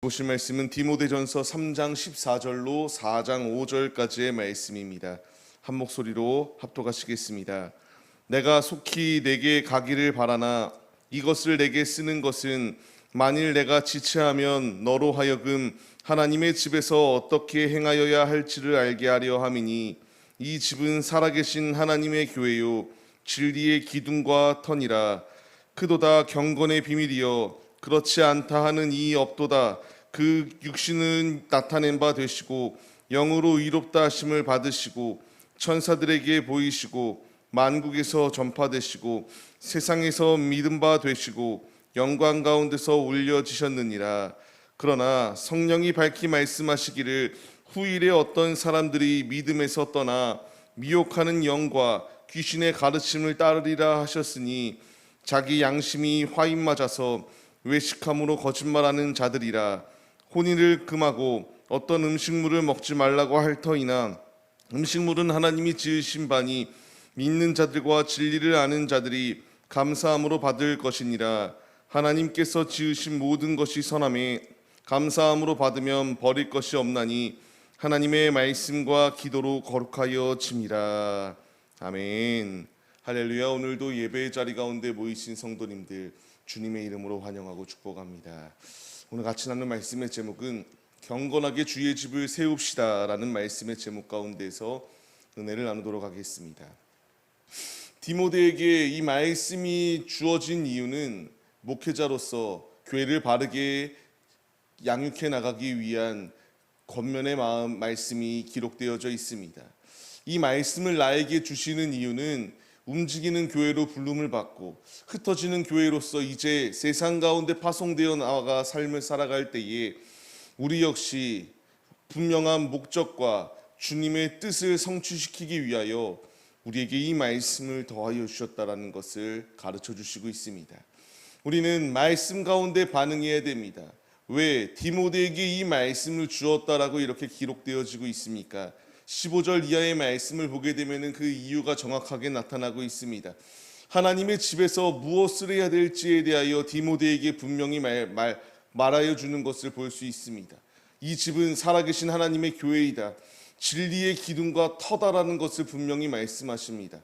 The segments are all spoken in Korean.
보실 말씀은 디모데전서 3장 14절로 4장 5절까지의 말씀입니다. 한 목소리로 합독하시겠습니다. 내가 속히 내게 가기를 바라나 이것을 내게 쓰는 것은 만일 내가 지체하면 너로 하여금 하나님의 집에서 어떻게 행하여야 할지를 알게 하려 함이니 이 집은 살아계신 하나님의 교회요 진리의 기둥과 터니라. 그도다 경건의 비밀이여 그렇지 않다 하는 이 없도다. 그 육신은 나타낸 바 되시고 영으로 의롭다 하심을 받으시고 천사들에게 보이시고 만국에서 전파되시고 세상에서 믿음 바 되시고 영광 가운데서 올려지셨느니라. 그러나 성령이 밝히 말씀하시기를 후일에 어떤 사람들이 믿음에서 떠나 미혹하는 영과 귀신의 가르침을 따르리라 하셨으니 자기 양심이 화인 맞아서 외식함으로 거짓말하는 자들이라. 혼인을 금하고 어떤 음식물을 먹지 말라고 할 터이나 음식물은 하나님이 지으신 바니 믿는 자들과 진리를 아는 자들이 감사함으로 받을 것이니라. 하나님께서 지으신 모든 것이 선함에 감사함으로 받으면 버릴 것이 없나니 하나님의 말씀과 기도로 거룩하여 짐이라. 아멘. 할렐루야. 오늘도 예배의 자리 가운데 모이신 성도님들 주님의 이름으로 환영하고 축복합니다. 오늘 같이 나눈 말씀의 제목은 경건하게 주의 집을 세웁시다 라는 말씀의 제목 가운데서 은혜를 나누도록 하겠습니다. 디모데에게 이 말씀이 주어진 이유는 목회자로서 교회를 바르게 양육해 나가기 위한 권면의 마음 말씀이 기록되어져 있습니다. 이 말씀을 나에게 주시는 이유는 움직이는 교회로 부름을 받고 흩어지는 교회로서 이제 세상 가운데 파송되어 나아가 삶을 살아갈 때에 우리 역시 분명한 목적과 주님의 뜻을 성취시키기 위하여 우리에게 이 말씀을 더하여 주셨다라는 것을 가르쳐 주시고 있습니다. 우리는 말씀 가운데 반응해야 됩니다. 왜 디모데에게 이 말씀을 주었다라고 이렇게 기록되어지고 있습니까? 15절 이하의 말씀을 보게 되면 그 이유가 정확하게 나타나고 있습니다. 하나님의 집에서 무엇을 해야 될지에 대하여 디모데에게 분명히 말하여 주는 것을 볼 수 있습니다. 이 집은 살아계신 하나님의 교회이다. 진리의 기둥과 터다라는 것을 분명히 말씀하십니다.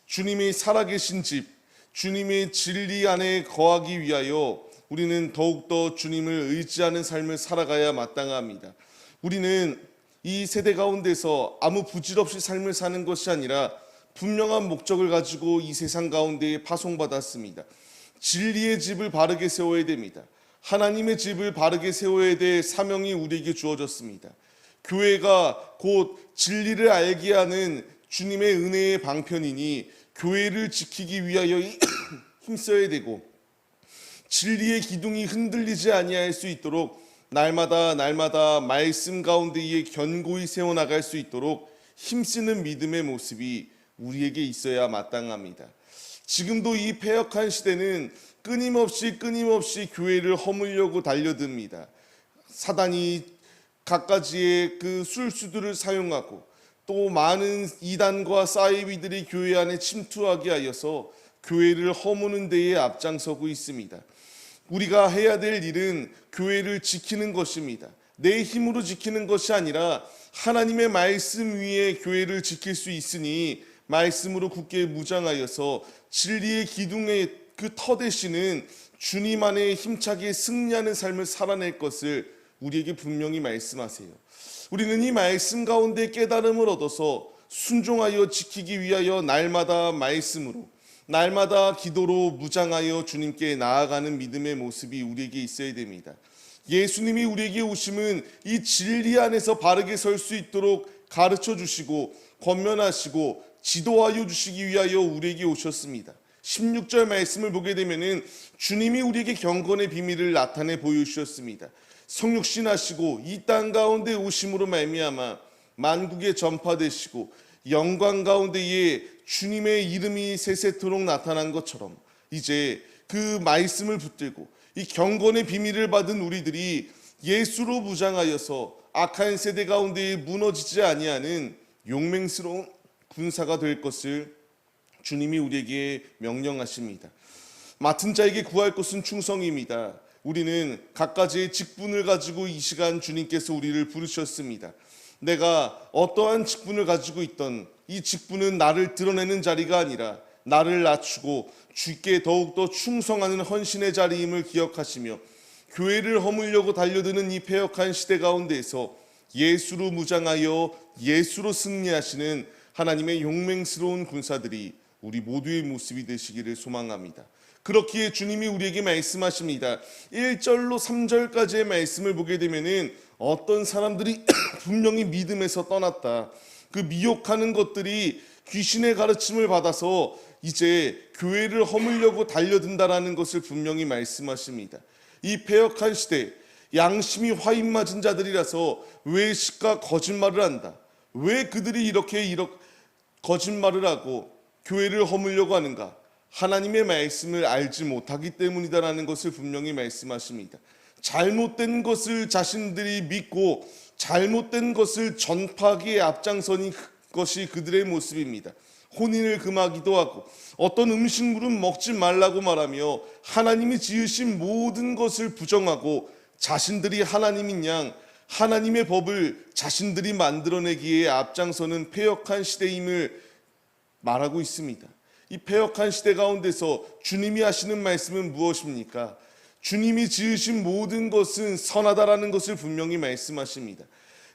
주님이 살아계신 집, 주님의 진리 안에 거하기 위하여 우리는 더욱더 주님을 의지하는 삶을 살아가야 마땅합니다. 우리는 이 세대 가운데서 아무 부질없이 삶을 사는 것이 아니라 분명한 목적을 가지고 이 세상 가운데에 파송받았습니다. 진리의 집을 바르게 세워야 됩니다. 하나님의 집을 바르게 세워야 될 사명이 우리에게 주어졌습니다. 교회가 곧 진리를 알게 하는 주님의 은혜의 방편이니 교회를 지키기 위하여 힘써야 되고 진리의 기둥이 흔들리지 아니할 수 있도록 날마다 말씀 가운데에 견고히 세워나갈 수 있도록 힘쓰는 믿음의 모습이 우리에게 있어야 마땅합니다. 지금도 이 패역한 시대는 끊임없이 교회를 허물려고 달려듭니다. 사단이 갖가지의 그 술수들을 사용하고 또 많은 이단과 사이비들이 교회 안에 침투하게 하여서 교회를 허무는 데에 앞장서고 있습니다. 우리가 해야 될 일은 교회를 지키는 것입니다. 내 힘으로 지키는 것이 아니라 하나님의 말씀 위에 교회를 지킬 수 있으니 말씀으로 굳게 무장하여서 진리의 기둥의 그 터 되시는 주님 안에 힘차게 승리하는 삶을 살아낼 것을 우리에게 분명히 말씀하세요. 우리는 이 말씀 가운데 깨달음을 얻어서 순종하여 지키기 위하여 날마다 말씀으로 날마다 기도로 무장하여 주님께 나아가는 믿음의 모습이 우리에게 있어야 됩니다. 예수님이 우리에게 오심은 이 진리 안에서 바르게 설 수 있도록 가르쳐 주시고 권면하시고 지도하여 주시기 위하여 우리에게 오셨습니다. 16절 말씀을 보게 되면 주님이 우리에게 경건의 비밀을 나타내 보여주셨습니다. 성육신하시고 이 땅 가운데 오심으로 말미암아 만국에 전파되시고 영광 가운데에 주님의 이름이 세세토록 나타난 것처럼 이제 그 말씀을 붙들고 이 경건의 비밀을 받은 우리들이 예수로 무장하여서 악한 세대 가운데에 무너지지 아니하는 용맹스러운 군사가 될 것을 주님이 우리에게 명령하십니다. 맡은 자에게 구할 것은 충성입니다. 우리는 각가지의 직분을 가지고 이 시간 주님께서 우리를 부르셨습니다. 내가 어떠한 직분을 가지고 있던 이 직분은 나를 드러내는 자리가 아니라 나를 낮추고 주께 더욱더 충성하는 헌신의 자리임을 기억하시며 교회를 허물려고 달려드는 이 패역한 시대 가운데에서 예수로 무장하여 예수로 승리하시는 하나님의 용맹스러운 군사들이 우리 모두의 모습이 되시기를 소망합니다. 그렇기에 주님이 우리에게 말씀하십니다. 1절로 3절까지의 말씀을 보게 되면은 어떤 사람들이 분명히 믿음에서 떠났다. 그 미혹하는 것들이 귀신의 가르침을 받아서 이제 교회를 허물려고 달려든다라는 것을 분명히 말씀하십니다. 이 패역한 시대, 양심이 화인 맞은 자들이라서 왜 시가 거짓말을 한다. 왜 그들이 이렇게 거짓말을 하고 교회를 허물려고 하는가? 하나님의 말씀을 알지 못하기 때문이다라는 것을 분명히 말씀하십니다. 잘못된 것을 자신들이 믿고 잘못된 것을 전파하기에 앞장서는 것이 그들의 모습입니다. 혼인을 금하기도 하고 어떤 음식물은 먹지 말라고 말하며 하나님이 지으신 모든 것을 부정하고 자신들이 하나님인 양 하나님의 법을 자신들이 만들어내기에 앞장서는 패역한 시대임을 말하고 있습니다. 이 패역한 시대 가운데서 주님이 하시는 말씀은 무엇입니까? 주님이 지으신 모든 것은 선하다라는 것을 분명히 말씀하십니다.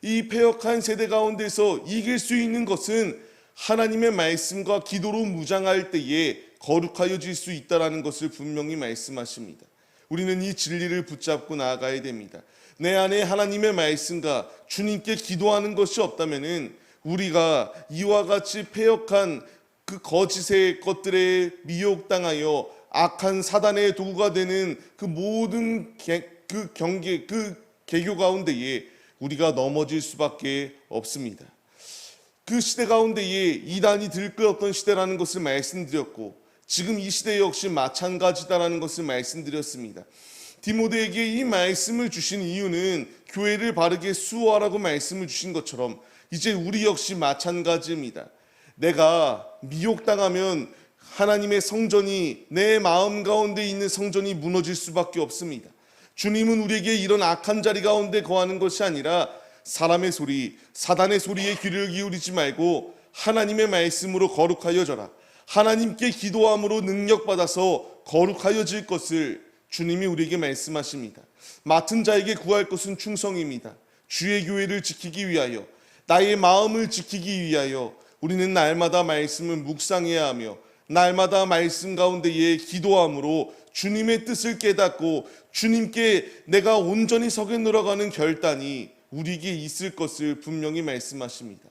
이 패역한 세대 가운데서 이길 수 있는 것은 하나님의 말씀과 기도로 무장할 때에 거룩하여질 수 있다라는 것을 분명히 말씀하십니다. 우리는 이 진리를 붙잡고 나아가야 됩니다. 내 안에 하나님의 말씀과 주님께 기도하는 것이 없다면은 우리가 이와 같이 패역한 그 거짓의 것들에 미혹당하여 악한 사단의 도구가 되는 그 모든 개교 가운데에 우리가 넘어질 수밖에 없습니다. 그 시대 가운데에 이단이 들끓었던 시대라는 것을 말씀드렸고 지금 이 시대 역시 마찬가지다라는 것을 말씀드렸습니다. 디모데에게 이 말씀을 주신 이유는 교회를 바르게 수호하라고 말씀을 주신 것처럼 이제 우리 역시 마찬가지입니다. 내가 미혹당하면 하나님의 성전이 내 마음 가운데 있는 성전이 무너질 수밖에 없습니다. 주님은 우리에게 이런 악한 자리 가운데 거하는 것이 아니라 사람의 소리, 사단의 소리에 귀를 기울이지 말고 하나님의 말씀으로 거룩하여져라. 하나님께 기도함으로 능력받아서 거룩하여질 것을 주님이 우리에게 말씀하십니다. 맡은 자에게 구할 것은 충성입니다. 주의 교회를 지키기 위하여, 나의 마음을 지키기 위하여 우리는 날마다 말씀을 묵상해야 하며 날마다 말씀 가운데에 기도함으로 주님의 뜻을 깨닫고 주님께 내가 온전히 서겠노라고 하는 결단이 우리에게 있을 것을 분명히 말씀하십니다.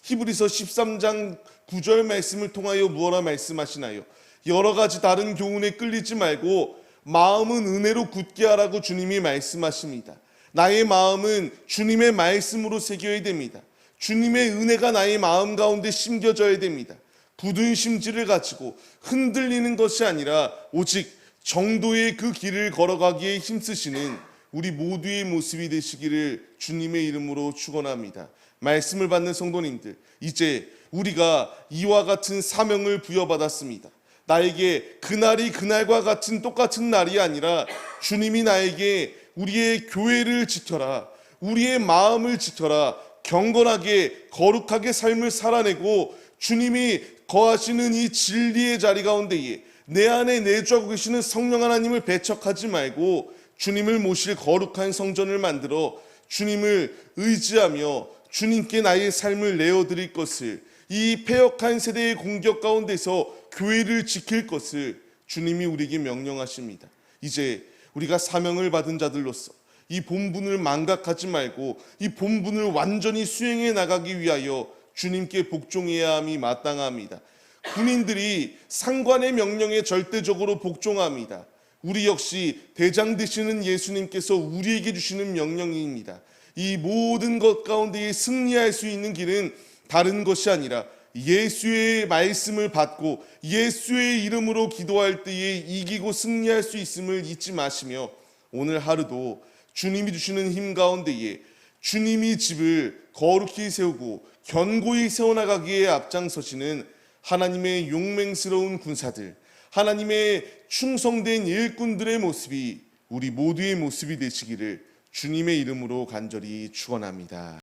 히브리서 13장 9절 말씀을 통하여 무엇라 말씀하시나요? 여러 가지 다른 교훈에 끌리지 말고 마음은 은혜로 굳게 하라고 주님이 말씀하십니다. 나의 마음은 주님의 말씀으로 새겨야 됩니다. 주님의 은혜가 나의 마음 가운데 심겨져야 됩니다. 굳은 심지를 가지고 흔들리는 것이 아니라 오직 정도의 그 길을 걸어가기에 힘쓰시는 우리 모두의 모습이 되시기를 주님의 이름으로 축원합니다. 말씀을 받는 성도님들, 이제 우리가 이와 같은 사명을 부여받았습니다. 나에게 그날이 그날과 같은 똑같은 날이 아니라 주님이 나에게 우리의 교회를 지켜라, 우리의 마음을 지켜라, 경건하게 거룩하게 삶을 살아내고 주님이 거하시는 이 진리의 자리 가운데에 내 안에 내주하고 계시는 성령 하나님을 배척하지 말고 주님을 모실 거룩한 성전을 만들어 주님을 의지하며 주님께 나의 삶을 내어드릴 것을, 이 패역한 세대의 공격 가운데서 교회를 지킬 것을 주님이 우리에게 명령하십니다. 이제 우리가 사명을 받은 자들로서 이 본분을 망각하지 말고 이 본분을 완전히 수행해 나가기 위하여 주님께 복종해야 함이 마땅합니다. 군인들이 상관의 명령에 절대적으로 복종합니다. 우리 역시 대장 되시는 예수님께서 우리에게 주시는 명령입니다. 이 모든 것 가운데 승리할 수 있는 길은 다른 것이 아니라 예수의 말씀을 받고 예수의 이름으로 기도할 때에 이기고 승리할 수 있음을 잊지 마시며 오늘 하루도 주님이 주시는 힘 가운데에 주님이 집을 거룩히 세우고 견고히 세워나가기에 앞장서시는 하나님의 용맹스러운 군사들, 하나님의 충성된 일꾼들의 모습이 우리 모두의 모습이 되시기를 주님의 이름으로 간절히 축원합니다.